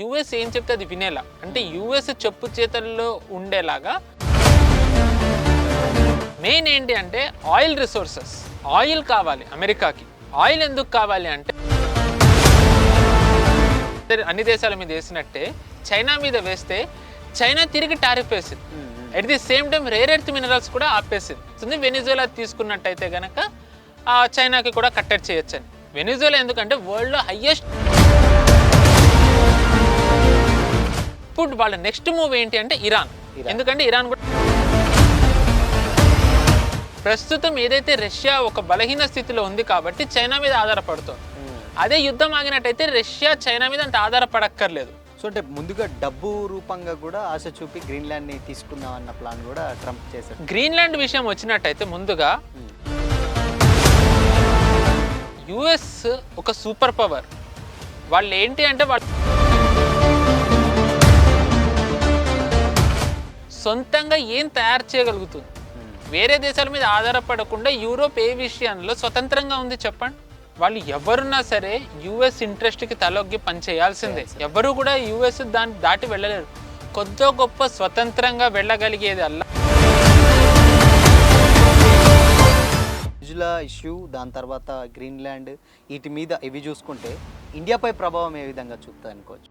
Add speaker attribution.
Speaker 1: US ఏం చెప్తే అది వినేలా, అంటే యూఎస్ చెప్పు చేతల్లో ఉండేలాగా. మెయిన్ ఏంటి అంటే ఆయిల్ రిసోర్సెస్, ఆయిల్ కావాలి అమెరికాకి. ఆయిల్ ఎందుకు కావాలి అంటే అన్ని దేశాల మీద వేసినట్టే చైనా మీద వేస్తే చైనా తిరిగి టారిఫ్ వేసింది. At the same time rare earth minerals కూడా ఆపేసింది. వెనిజులా తీసుకున్నట్టయితే కనుక చైనాకి కూడా కట్టడి చేయొచ్చని. వెనిజులా ఎందుకంటే వరల్డ్లో హైయెస్ట్. ఇప్పుడు వాళ్ళ నెక్స్ట్ మూవ్ ఏంటి అంటే ఇరాన్. ఎందుకంటే ఇరాన్ కూడా ప్రస్తుతం ఏదైతే రష్యా ఒక బలహీన స్థితిలో ఉంది కాబట్టి చైనా మీద ఆధారపడుతుంది. అదే యుద్ధం ఆగినట్టయితే రష్యా చైనా మీద అంత ఆధారపడక్కర్లేదు.
Speaker 2: సో అంటే ముందుగా డబ్బు రూపంగా కూడా ఆశ చూపి గ్రీన్లాండ్ని తీసుకుందాం అన్న ప్లాన్ కూడా ట్రంప్ చేశారు.
Speaker 1: గ్రీన్లాండ్ విషయం వచ్చినట్టయితే ముందుగా యుఎస్ ఒక సూపర్ పవర్. వాళ్ళు ఏంటి అంటే వాళ్ళు సొంతంగా ఏం తయారు చేయగలుగుతుంది. వేరే దేశాల మీద ఆధారపడకుండా యూరోప్ ఏ విషయంలో స్వతంత్రంగా ఉంది చెప్పండి. వాళ్ళు ఎవరున్నా సరే యుఎస్ ఇంట్రెస్ట్కి తలొగ్గి పనిచేయాల్సిందే. ఎవరు కూడా యుఎస్ దాన్ని దాటి వెళ్ళలేరు. కొద్ది గొప్ప స్వతంత్రంగా వెళ్ళగలిగేది అలా.
Speaker 2: వెనిజులా ఇష్యూ, దాని తర్వాత గ్రీన్లాండ్, వీటి మీద ఇవి చూసుకుంటే ఇండియాపై ప్రభావం ఏ విధంగా చూపుతుంది అనుకోవచ్చు?